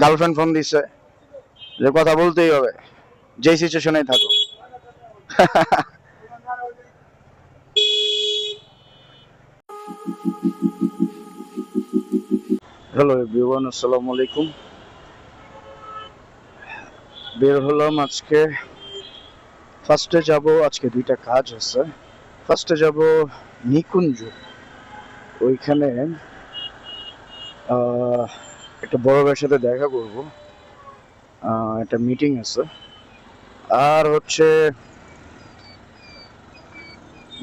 Girlfriend phone দিচ্ছে যে কথা বলতেই হবে, যেই সিচুয়েশনে থাকো। হ্যালো এভরিওয়ান, আসসালামু আলাইকুম। বের হলাম আজকে। ফার্স্টে যাব, আজকে দুইটা কাজ আছে। ফার্স্টে যাব নিকুঞ্জ, ওইখানে একটা বড় ভাইয়ের সাথে দেখা করব, একটা মিটিং আছে। আর হচ্ছে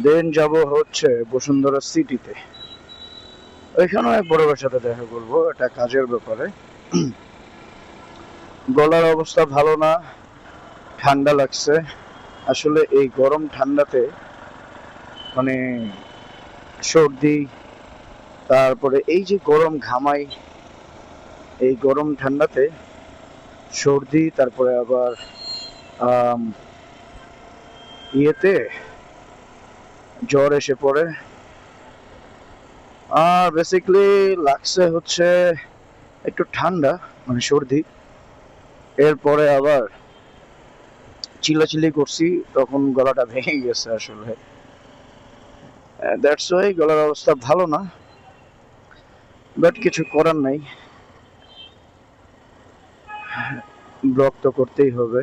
দেন যাব হচ্ছে বসুন্ধরা সিটিতে, ওইখানে এক বড় ভাইয়ের সাথে দেখা করব একটা কাজের ব্যাপারে। গলার অবস্থা ভালো না, ঠান্ডা লাগছে। আসলে এই গরম ঠান্ডাতে মানে সর্দি, তারপরে এই যে গরম ঘামাই, এই গরম ঠান্ডাতে সর্দি, তারপরে আবার ইয়েতে জ্বর এসে পড়ে। আর বেসিক্যালি লাগছে হচ্ছে একটু ঠান্ডা, মানে সর্দি। এরপরে আবার চিল্লাচিল্লি করছি, তখন গলাটা ভেঙে গেছে আসলে। দ্যাটস ওয়াই গলার অবস্থা ভালো না, বাট কিছু করার নাই, ব্লক তো করতেই হবে।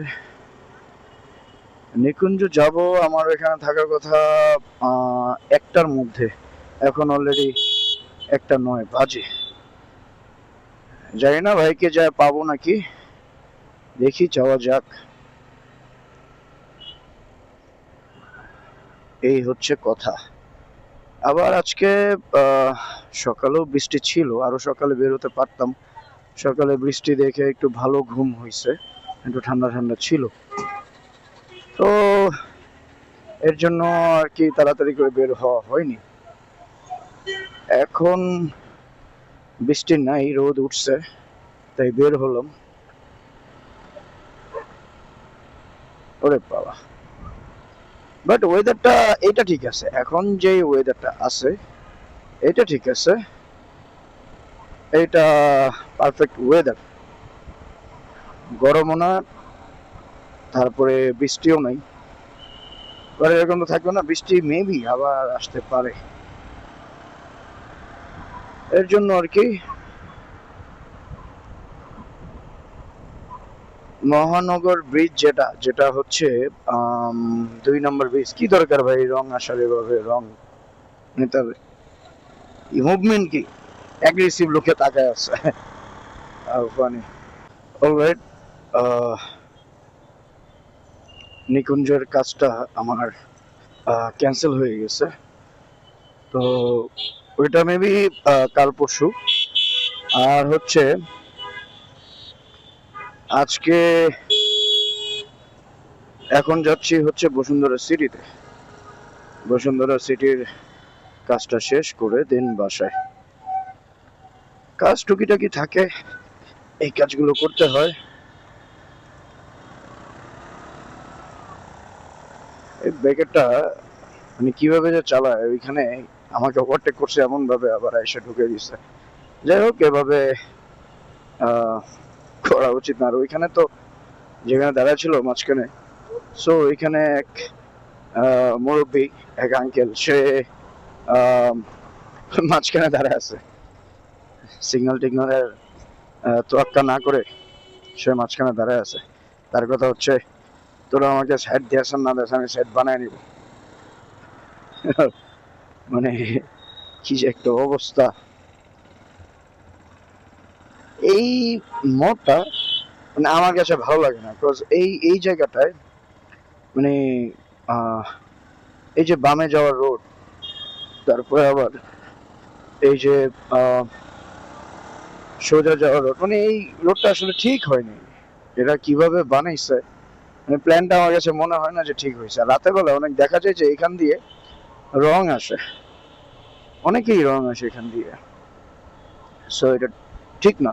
নিকুঞ্জ যাব, আমার এখানে থাকার কথা 1টার মধ্যে। এখন অলরেডি 1:09 বাজে। জানি না ভাইকে যা পাবো নাকি, দেখি যাওয়া যাক। এই হচ্ছে কথা। আবার আজকে সকালেও বৃষ্টি ছিল, আরো সকালে বেরোতে পারতাম। সকালে বৃষ্টি দেখে একটু ভালো ঘুম হয়েছে, একটু ঠান্ডা ঠান্ডা ছিল, তো এর জন্য আর কি তাড়াতাড়ি করে বের হওয়া হয়নি। এখন বৃষ্টি নাই, রোদ উঠছে, তাই বের হলাম। ওরে বাবা, বাট ওয়েদারটা এটা ঠিক আছে, এখন যে ওয়েদারটা আছে এটা ঠিক আছে, এটা পারফেক্ট ওয়েদার। গরমও না, তারপরে বৃষ্টিও নাই। এবার এরকম তো থাকবে না, বৃষ্টি মেবি আবার আসতে পারে, এর জন্য আর কি। মহানগর ব্রিজ, যেটা যেটা হচ্ছে 2 নম্বর ব্রিজ। কি দরকার ভাই রং আসার, এভাবে রং নেতার মুভমেন্ট কি অ্যাগ্রেসিভ লোকে তাকায় আছে। ফানি। অলরাইট, নিকুঞ্জের কাজটা আমার ক্যান্সেল হয়ে গেছে, তো ওইটা মেবি কাল পরশু। আর হচ্ছে আজকে এখন যাচ্ছি হচ্ছে বসুন্ধরা সিটিতে। বসুন্ধরা সিটির কাজটা শেষ করে দেন বাসায়। কাজ টুকিটাকি থাকে, এই কাজগুলো করতে হয়। এই ব্যাকেটটা মানে কিভাবে যে চালায়, ওইখানে আমাকে ওভারটেক করছে এমন ভাবে, আবার এসে ঢুকে দিচ্ছে। যাই হোক, এভাবে করা উচিত না। আর ওইখানে তো যেখানে দাঁড়ায় ছিল মাঝখানে, সো ওইখানে এক মুরব্বী, এক আঙ্কেল, সে মাঝখানে দাঁড়ায় আছে, সিগন্যাল টিগনালের তোয়াক্কা না করে সে মাঝখানে দাঁড়ায় আছে। তার কথা হচ্ছে, তোরা আমাকে সাইড দিয়েছেন না দেশ, আমি সাইড বানায় নিব। মানে কি যে একটা অবস্থা। এই মোড়টা মানে আমার কাছে ভালো লাগে না, বিকজ এই এই জায়গাটায় মানে এই যে বামে যাওয়ার রোড, তারপরে আবার এই যে সোজা যাওয়ার রোড, মানে এই রোডটা আসলে ঠিক হয়নি। এরা কিভাবে বানাইছে, মানে প্ল্যানটা আমার কাছে মনে হয় না যে ঠিক হয়েছে। রাতের বেলা অনেক দেখা যায় যে এখান দিয়ে রং আসে, অনেকেই রং আসে এখান দিয়ে, সো এটা ঠিক না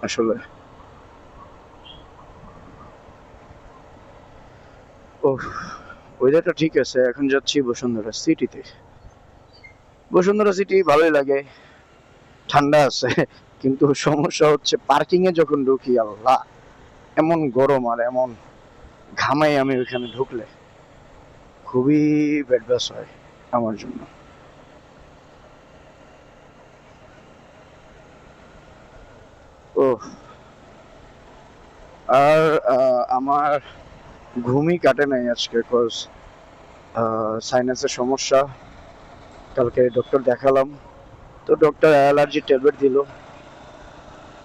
আসলে। ও, ওয়েদারটা ঠিক আছে। এখন যাচ্ছি বসুন্ধরা সিটিতে। বসুন্ধরা সিটি ভালোই লাগে, ঠান্ডা আছে, কিন্তু সমস্যা হচ্ছে পার্কিং এ যখন ঢুকি, আল্লাহ এমন গরম আর এমন ঘামাই আমি ওইখানে ঢুকলে, খুবই ব্যাড ব্যাস হয় আমার জন্য। ও, আর আমার ঘুমই কাটে নাই আজকে, কজ সাইনাসের সমস্যা। কালকে ডক্টর দেখালাম, তো ডক্টর অ্যালার্জি ট্যাবলেট দিল।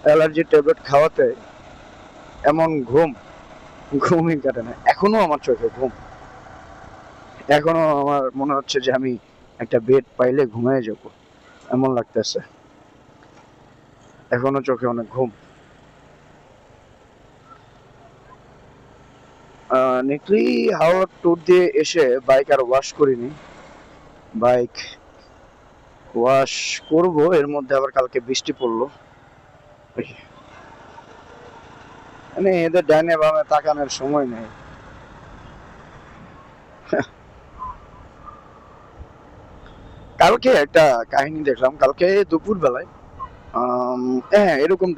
অ্যালার্জি ট্যাবলেট খাওয়াতে এমন ঘুমই কাটে না। এখনো আমার চোখে ঘুম, এখনো আমার মনে হচ্ছে যে আমি একটা বেড পাইলে ঘুমিয়ে যাব, এমন লাগতেছে। এখনো চোখে অনেক ঘুম। নিকলি হাওয়ার ট্যুর দিয়ে এসে বাইক আর ওয়াশ করিনি। বাইক ওয়াশ করব, এর মধ্যে আবার কালকে বৃষ্টি পড়লো। মানে এদের ডাইনে বামে তাকানোর সময় নেই। কালকে একটা কাহিনী দেখলাম, কালকে দুপুর বেলায়, হ্যাঁ এরকম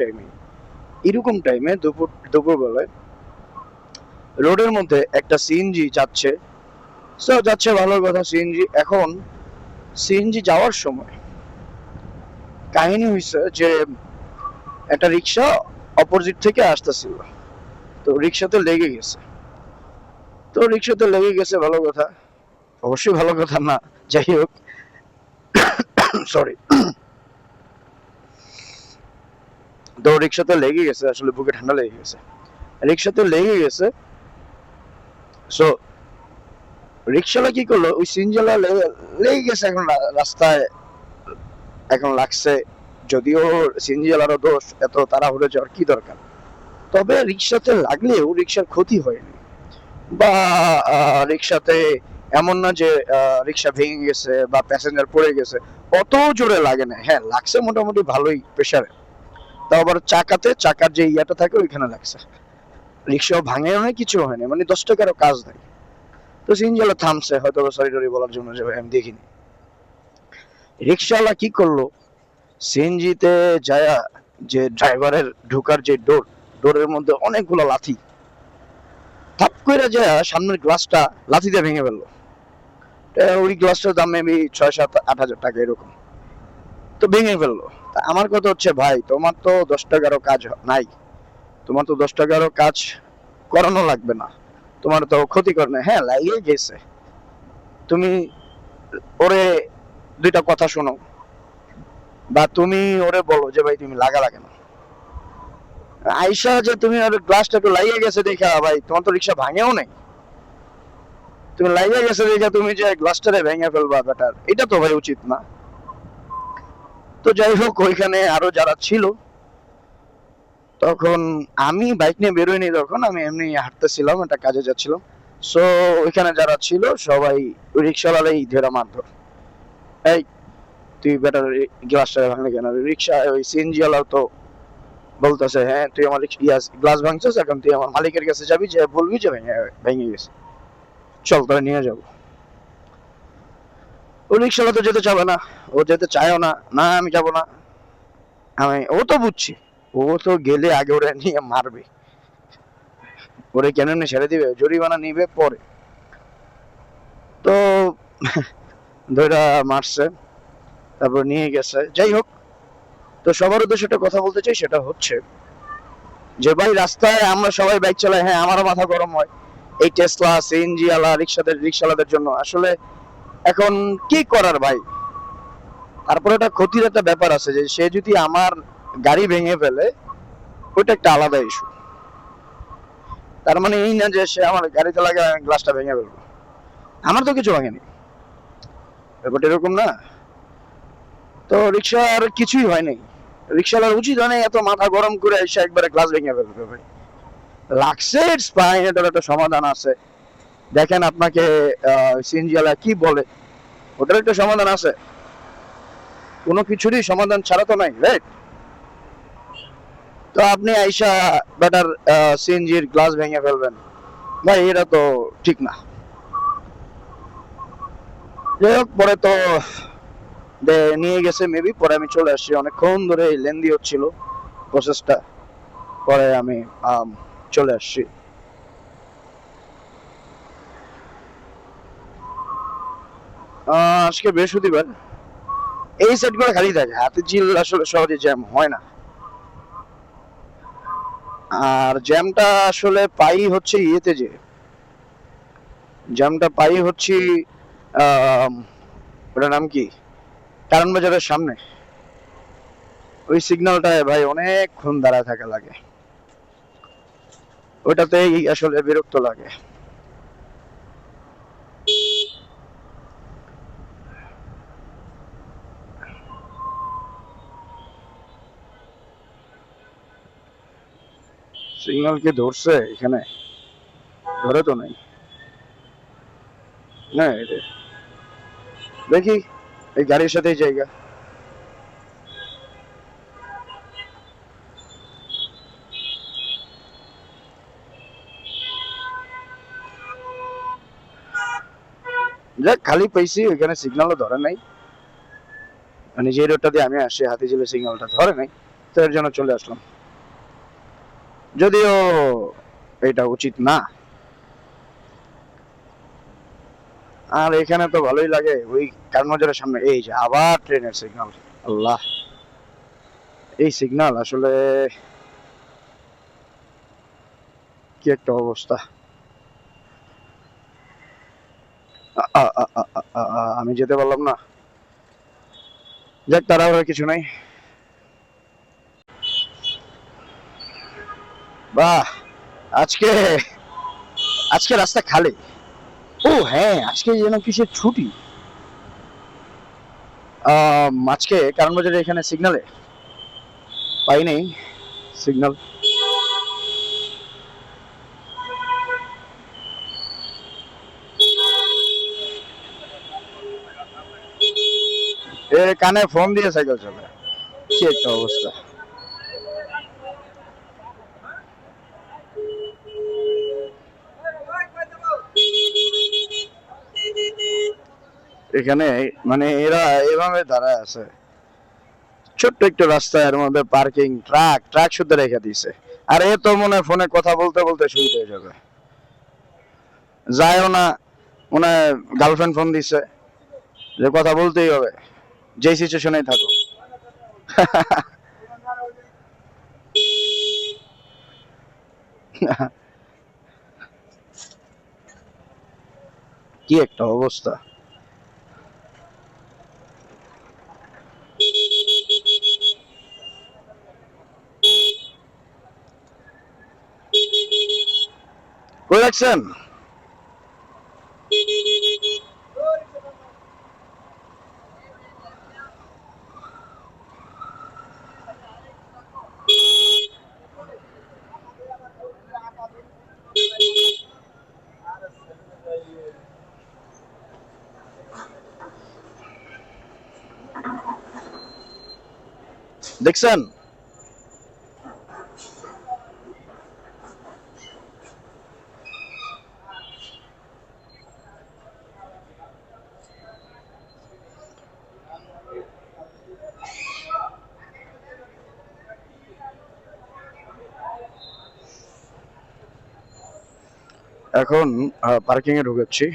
টাইমে দুপুর বেলায় রোডের মধ্যে একটা সিএনজি যাচ্ছে। যাচ্ছে, ভালো কথা। সিএনজি, এখন সিএনজি যাওয়ার সময় কাহিনী হয়েছে যে একটা রিক্সা অপোজিট থেকে আসতেছিল, তো রিক্সাতে লেগে গেছে। ভালো কথা, অবশ্যই ভালো কথা না, যাই হোক, সরি। তো রিক্সাতে লেগে গেছে, আসলে বুকে ঠান্ডা লেগে গেছে, রিক্সাতে লেগে গেছে। সো রিক্সাওয়ালা কি করলো, ওই সিনজালা লেগে গেছে, এখন রাস্তায় এখন লাগছে। যদিও সিনজিওয়ালারও দোষ, এত তাড়াহুড়ো যাওয়ার কি দরকার। তবে রিক্সাতে লাগলেও রিক্সার ক্ষতি হয়নি, বা রিক্সাতে এমন না যে রিক্সা ভেঙে গেছে বা প্যাসেঞ্জার পড়ে গেছে, অত জোরে লাগে না। হ্যাঁ লাগছে মোটামুটি ভালোই প্রেসারে, তাও আবার চাকার যে ইয়াটা থাকে ওইখানে লাগছে। রিক্সাও ভাঙেও নাই, কিছু হয়নি, মানে 10 টাকারও কাজ নাই। তো সিনজিওয়ালা থামছে, হয়তো সরি টরি বলার জন্য যে আমি দেখিনি। রিক্সাওয়ালা কি করলো, সিএনজিতে যায়া যে ড্রাইভারের ঢোকার যে ডোরের মধ্যে অনেকগুলো লাথি, থাপ করে যায় সামনের গ্লাসটা লাথি দিয়ে ভেঙে ফেললো। ওই গ্লাসটার দাম মেবি 6, 7, 8 হাজার টাকা এরকম, তো ভেঙে ফেললো। তা আমার কথা হচ্ছে, ভাই তোমার তো 10 টাকারও কাজ নাই, তোমার তো 10 টাকারও কাজ করানো লাগবে না, তোমার তো ক্ষতি করে না। হ্যাঁ লাগিয়ে গেছে, তুমি ওরে দুইটা কথা শোনো, বা তুমি ওরে বলো যে ভাই তুমি লাগা লাগে না। আইসা যে তুমি ওর গ্লাসটা একটু লাগিয়ে গেছে দেখা, ভাই তোমার তো রিক্সা ভাঙেও নাই, তুমি লাগিয়ে গেছে দেখা তুমি যে গ্লাসটারে ভেঙে ফেলবা, বেটার এটা তো ভাই উচিত না। তো যাই হোক, ওইখানে আরো যারা ছিল, তখন আমি বাইক নিয়ে বেরোইনি, তখন আমি এমনি হাঁটতেছিলাম, একটা কাজে যাচ্ছিলাম। সো ওইখানে যারা ছিল সবাই রিক্সাওয়ালাই ধরে মারধর, এই তুই বেটার গ্লাসটা ভাঙলে কেন। রিক্সা ওই সিএনজি ওয়ালা তো বলতেছে, হ্যাঁ তুই আমার গ্লাস ভাঙছিস, এখন তুই আমার মালিকের কাছে যাবি, যে বলবি যে ভেঙে গেছে, চল তাহলে নিয়ে যাবো। ও রিক্সাওয়ালা তো যেতে চাবে না, ও যেতে চায়ও না, না আমি যাবো না। ও তো বুঝছি, ও তো গেলে আগে ওরে নিয়ে মারবে, ওরে কেন ছেড়ে দিবে, জরিমানা নিবে পরে। তো ধৈরা মারছে, তারপর নিয়ে গেছে। যাই হোক, তো সবার উদ্দেশ্যে একটা কথা বলতে চাই, সেটা হচ্ছে যে ভাই রাস্তায় আমরা সবাই বাইক চালাই, হ্যাঁ আমারও মাথা গরম হয় এই টেসলা সিএনজি ওয়ালা রিক্সাওয়ালাদের জন্য। আসলে এখন কি করার ভাই, তারপরে একটা ক্ষতির একটা ব্যাপার আছে, যে সে যদি আমার গাড়ি ভেঙে ফেলে, ওইটা একটা আলাদা ইস্যু। তার মানে এই না যে সে আমার গাড়িতে লাগে গ্লাসটা ভেঙে ফেলবো, আমার তো কিছু ভাঙেনি, ব্যাপারটা এরকম না। তো রিক্সার কিছুই হয় নাই, রিক্সাওয়ালার উচিত হয় নাই এত মাথা গরম করে এসে একবারে গ্লাস ভেঙে ফেলবে। ভাই লাগছে, ইটস ফাইন, এটার একটা সমাধান আছে। দেখেন আপনাকে সিএনজিওয়ালা কি বলে, ওটার একটা সমাধান আছে, কোনো কিছুরই সমাধান ছাড়া তো নাই, রাইট? তো আপনি আইসা বেটার সিএনজির গ্লাস ভেঙে ফেলবেন, ভাই এটা তো ঠিক না। যাই হোক, পরে তো নিয়ে গেছে মেবি, পরে আমি চলে আসছি। অনেকক্ষণ ধরে লেন্দি হচ্ছিল প্রসেসটা, পরে আমি চলে আসছি। আজকে বৃহস্পতিবার, এই সেটগুলো খালি থাকে, হাতিঝিল আসলে সহজে জ্যাম হয় না। আর জ্যামটা আসলে পাই হচ্ছে ইয়েতে, যে জ্যামটা পাই হচ্ছে ওটার নাম কি, কারণ বাজারের সামনে ওই সিগন্যালটায় ভাই অনেকক্ষণ দাঁড়ায় থাকা লাগে, ওটাতেই আসলে বিরক্ত লাগে। সিগন্যাল কি ধরছে এখানে? ধরে তো নাই না, দেখি এই গাড়ির সাথেই জায়গা। যাক, খালি পাইছি, ওইখানে সিগন্যালও ধরে নাই, মানে যে রোডটা দিয়ে আমি আসছি হাতিঝিলের সিগন্যালটা ধরে নাই, তো এর জন্য চলে আসলাম। যদিও এটা উচিত না। আর এখানে তো ভালোই লাগে, ওই কারমাজারের সামনে এই যে আবার ট্রেনের সিগন্যাল। আল্লাহ, এই সিগন্যাল আসলে কি একটা অবস্থা। আমি যেতে পারলাম না, যাক, তারা কিছু নাই। বাহ, আজকে আজকে রাস্তা খালি। ও হ্যাঁ, আজকে যেন কিসের ছুটি। আজকে কারণবাজারের এখানে সিগনালে পাই নাই সিগন্যাল। এ কানে ফোন দিয়ে সাইকেল চলে, কি একটা অবস্থা। এখানে মানে এরা এভাবে দাঁড়ায় আছে, ছোট্ট একটু রাস্তা, এর মধ্যে পার্কিং, ট্রাক ট্রাক শুদ্ধ রেখে দিছে। আর এ তো মনে হয় ফোনে কথা বলতে বলতে শহীদ হয়ে যাবে, যায়ও না। মনে হয় গার্লফ্রেন্ড ফোন দিছে যে কথা বলতেই হবে, যেই সিচুয়েশনেই থাকো। কি একটা অবস্থা। কই রাখছেন? দেখছেন? এখন পার্কিং এ ঢুকেছি।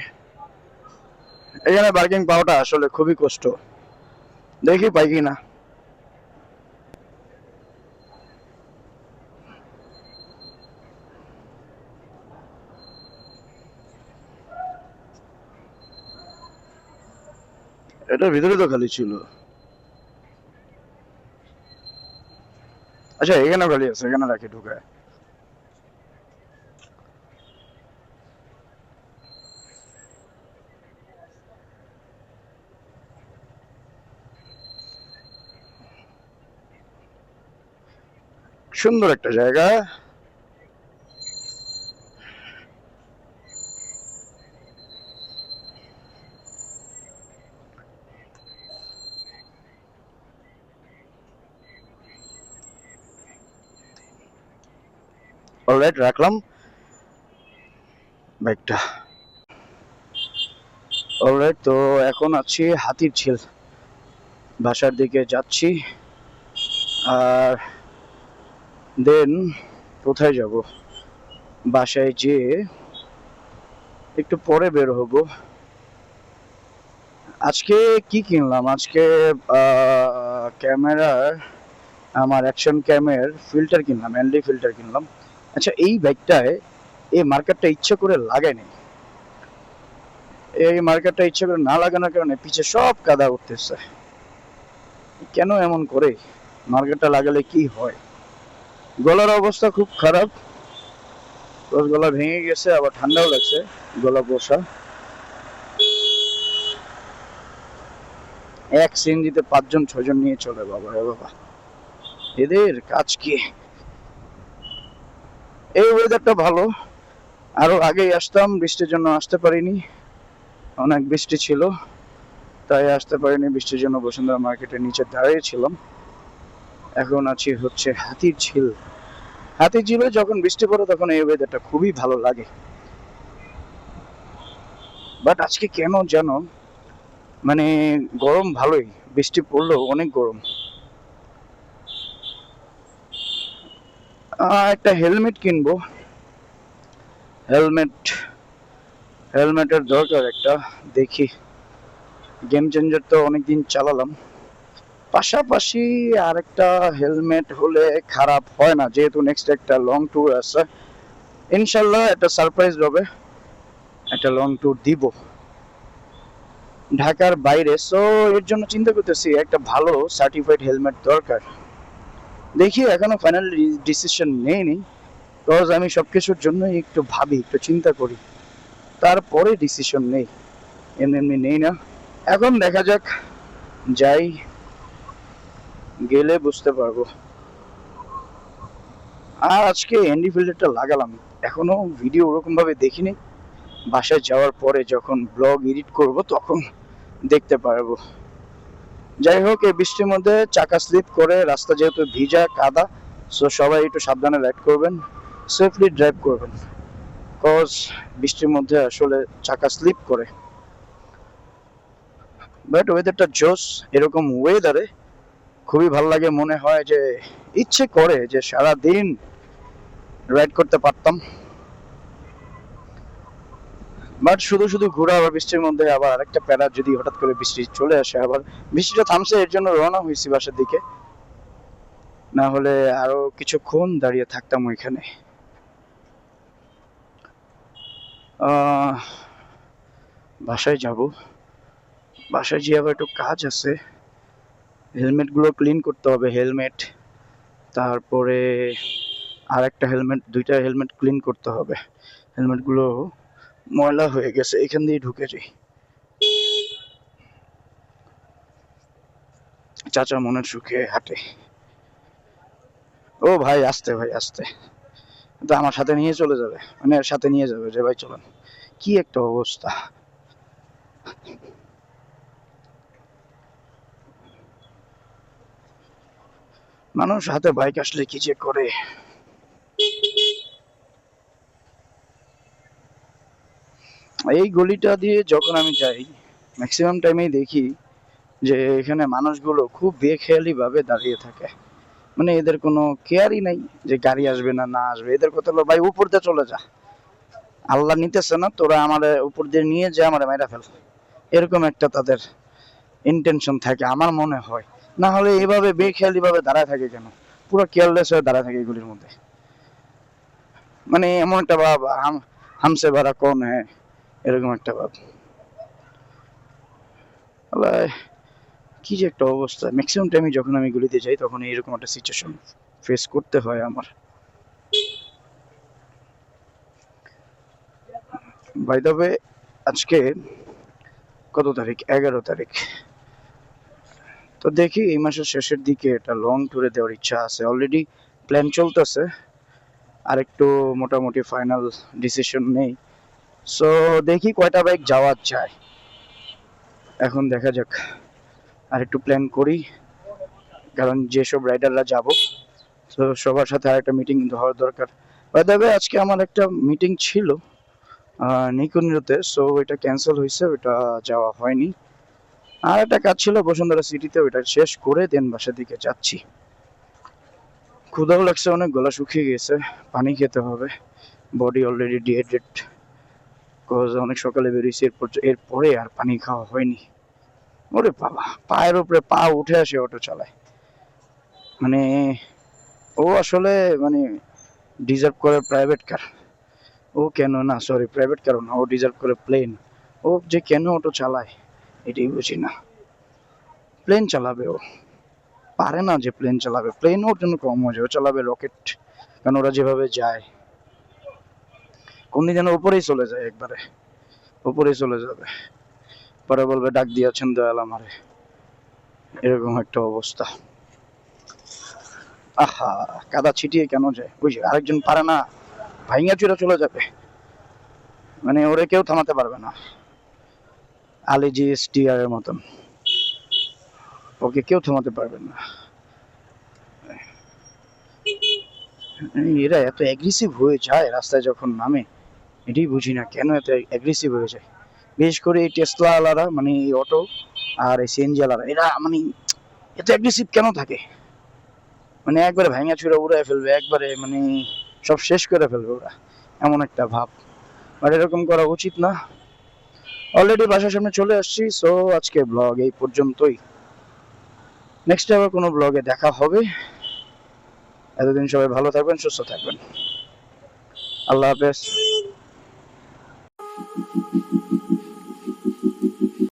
এখানে পার্কিং পাওয়াটা আসলে খুবই কষ্ট, দেখি পাই কিনা। এটার ভিতরে তো খালি ছিল। আচ্ছা, এখানে খালি আছে, এখানে রাখি ঢুকায়। সুন্দর একটা জায়গা। অলরাইট, রাখলাম বাইকটা। অলরাইট, তো এখন আছি হাতির ঝিল। বাসার দিকে যাচ্ছি। আর দেন কোথায় যাব, বাসায় যেয়ে একটু পরে বের হব। আজকে কি কিনলাম, আজকে ক্যামেরার, আমার অ্যাকশন ক্যামের ফিল্টার কিনলাম, এলডি ফিল্টার কিনলাম। আচ্ছা, এই বাইকটায় এই মার্কারটা ইচ্ছে করে লাগায়নি। এই মার্কারটা ইচ্ছে করে না লাগানোর কারণে পিছে সব কাদা উঠতেছে। কেন এমন করে? মার্কারটা লাগালে কি হয়? গলার অবস্থা খুব খারাপ, গলা ভেঙে গেছে, আবার ঠান্ডাও লাগছে, গলা বসা। এক সিএনজিতে 5-6 জন নিয়ে চলে, বাবা রে বাবা, এদের কাজ কি? এই ওয়েদারটা ভালো, আরো আগেই আসতাম, বৃষ্টির জন্য আসতে পারিনি, অনেক বৃষ্টি ছিল তাই আসতে পারিনি। বৃষ্টির জন্য বসুন্ধরা মার্কেটের নিচে দাঁড়িয়েছিলাম। এখন আছি হচ্ছে হাতির ঝিল। হাতির ঝিলে যখন বৃষ্টি পড়ে তখন এই ওয়েদারটা খুবই ভালো লাগে। বাট আজকে কেন যেন মানে গরম ভালোই, বৃষ্টি পড়লেও অনেক গরম। একটা হেলমেট কিনবো, হেলমেটের দরকার একটা। দেখি, গেম চেঞ্জার তো অনেকদিন চালালাম, পাশাপাশি আরেকটা হেলমেট হলে খারাপ হয় না, যেহেতু নেক্সট একটা লং ট্যুর আছে। ইনশাল্লাহ একটা সারপ্রাইজ হবে, একটা লং ট্যুর দিব ঢাকার বাইরে। সো এর জন্য চিন্তা করতেছি একটা ভালো সার্টিফাইড হেলমেট দরকার। দেখি, এখনো ফাইনাল ডিসিশন নেইনি, বিকজ আমি সবকিছুর জন্য একটু ভাবি, একটু চিন্তা করি, তারপরে ডিসিশন নেই, এমনি এমনি নেই না। এখন দেখা যাক, যাই, গেলে বুঝতে পারবো। আর আজকে এনডি ফিল্টারটা লাগালাম, এখনো ভিডিও ওরকম ভাবে দেখিনি, বাসায় যাওয়ার পরে যখন ব্লগ এডিট করব তখন দেখতে পারবো। যাই হোক, এই বৃষ্টির মধ্যে চাকা স্লিপ করে, রাস্তা যেহেতু ভিজা কাদা, সো সবাই একটু সাবধানে রাইড করবেন, সেফলি ড্রাইভ করবেন, কজ বৃষ্টির মধ্যে আসলে চাকা স্লিপ করে। বাট ওয়েদারটা জোস, এরকম ওয়েদারে খুবই ভালো লাগে, মনে হয় যে ইচ্ছে করে যে সারা দিন রাইড করতে পারতাম। বাট শুধু শুধু ঘোরা, আবার বৃষ্টির মধ্যে আবার আরেকটা প্যারা, যদি হঠাৎ করে বৃষ্টি চলে আসে, আবার বৃষ্টিটা থামছে এর জন্য রওনা হয়েছি বাসার দিকে, না হলে আরো কিছুক্ষণ দাঁড়িয়ে থাকতাম ওইখানে। বাসায় যাব, বাসায় গিয়ে আবার একটু কাজ আছে, হেলমেট গুলো ক্লিন করতে হবে, হেলমেট, তারপরে আর একটা হেলমেট, দুইটা হেলমেট ক্লিন করতে হবে। হেলমেট গুলো ময়লা হয়ে গেছে, এখান দিয়ে ঢুকে যাই। চাচা মনের সুখে হাঁটে। ও ভাই আসতে, ভাই আসতে, তো আমার সাথে নিয়ে চলে যাবে, মানে সাথে নিয়ে যাবে যে ভাই চলেন। কি একটা অবস্থা! মানুষ হাতে বাইক আসলে কি যে করে। এই গলিটা দিয়ে যখন আমি যাই, ম্যাক্সিমাম টাইমেই দেখি যে এখানে মানুষগুলো খুব বেখেয়ালি ভাবে দাঁড়িয়ে থাকে, মানে এদের কোনো কেয়ারই নাই যে গাড়ি আসবে না না আসবে। এদের কথা হলো, ভাই উপর দিয়ে চলে যা, আল্লাহ নিতেছে না, তোরা আমাদের উপর দিয়ে নিয়ে যা, আমাদের মেরা ফেল, এরকম একটা তাদের ইন্টেনশন থাকে আমার মনে হয়। না হলে এভাবে বেখেয়ালি ভাবে দাঁড়ায় থাকে কেন, পুরো কেয়ারলেস হয়ে দাঁড়ায় থাকে এগুলির মধ্যে, মানে এমন একটা ভাব, হামসে ভাড়া কোন হ্যাঁ, এরকম একটা ভাব। আল্লাহ, কি যে একটা অবস্থা! ম্যাক্সিমাম টাইমে যখন আমি গুলিতে যাই তখন এইরকম একটা সিচুয়েশন ফেস করতে হয় আমার। বাই দ্য ওয়ে, আজকে কত তারিখ? 11 তারিখ। তো দেখি এই মাসের শেষের দিকে একটা লং ট্যুরে দেওয়ার ইচ্ছা আছে, অলরেডি প্ল্যান চলতেছে, আর একটু মোটামুটি ফাইনাল ডিসিশন নেই। সো দেখি কয়টা বাইক যাওয়া যায়, এখন দেখা যাক, আর একটু প্ল্যান করি, কারণ যেসব রাইডাররা যাব, তো সবার সাথে আরেকটা মিটিং হওয়ার দরকার। বাই দ্য ওয়ে, আজকে আমার একটা মিটিং ছিল নিকুঞ্জতে, সো এটা ক্যান্সেল হয়েছে, ওটা যাওয়া হয়নি। আর একটা কাজ ছিল বসুন্ধরা সিটিতে, ওইটা শেষ করে দেন বাসার দিকে যাচ্ছি। ক্ষুধাও লাগছে অনেক, গলা শুকিয়ে গেছে, পানি খেতে হবে, বডি অলরেডি ডিহাইড্রেট, কজ অনেক সকালে বেরিয়েছি, এরপরে আর পানি খাওয়া হয়নি। ওরে বাবা, পায়ের উপরে পা উঠে আসে অটো চালায়, মানে ও আসলে মানে ডিজার্ভ করে প্রাইভেট কার। ও কেন না, সরি প্রাইভেট কার না, ও ডিজার্ভ করে প্লেন। ও যে কেন অটো চালায় এটাই বুঝি না। প্লেন চালাবে ও, পারে না যে প্লেন চালাবে, প্লেন ওর জন্য কম হয়ে যাবে, চালাবে রকেট, কারণ ওরা যেভাবে যায় কোনদিন যেন উপরেই চলে যায়, একবারে উপরেই চলে যাবে, পরে বলবে ডাক দিয়েছেন দয়াল আমারে, এরকম একটা অবস্থা। আহা, কাদা ছিটিয়ে কেন যায়, বুঝি আরেকজন পারে না, ভাইঙ্গা চুরা চলে যাবে, মানে ওরে কেউ থামাতে পারবে না, আলি জিএসটিআর এর মতন, ওকে কেউ থামাতে পারবে না। এরা এত অ্যাগ্রেসিভ হয়ে যায় রাস্তায় যখন নামে, এটাই বুঝি না কেন এত অ্যাগ্রেসিভ হয়ে যায়। বিশেষ করে এই টেসলা আলারা, মানে এই অটো আর এই সিএনজি আলারা, এরা মানে এত অ্যাগ্রেসিভ কেন থাকে, মানে একবারে ভাঙা চুরা উড়ায় ফেলবে, একবারে মানে সব শেষ করে ফেলবে ওরা, এমন একটা ভাব। বাট এরকম করা উচিত না। অলরেডি বাসার সামনে চলে আসছি, সো আজকে ব্লগ এই পর্যন্তই। নেক্সট আবার কোনো ব্লগে দেখা হবে। এতদিন সবাই ভালো থাকবেন, সুস্থ থাকবেন। আল্লাহ হাফেজ।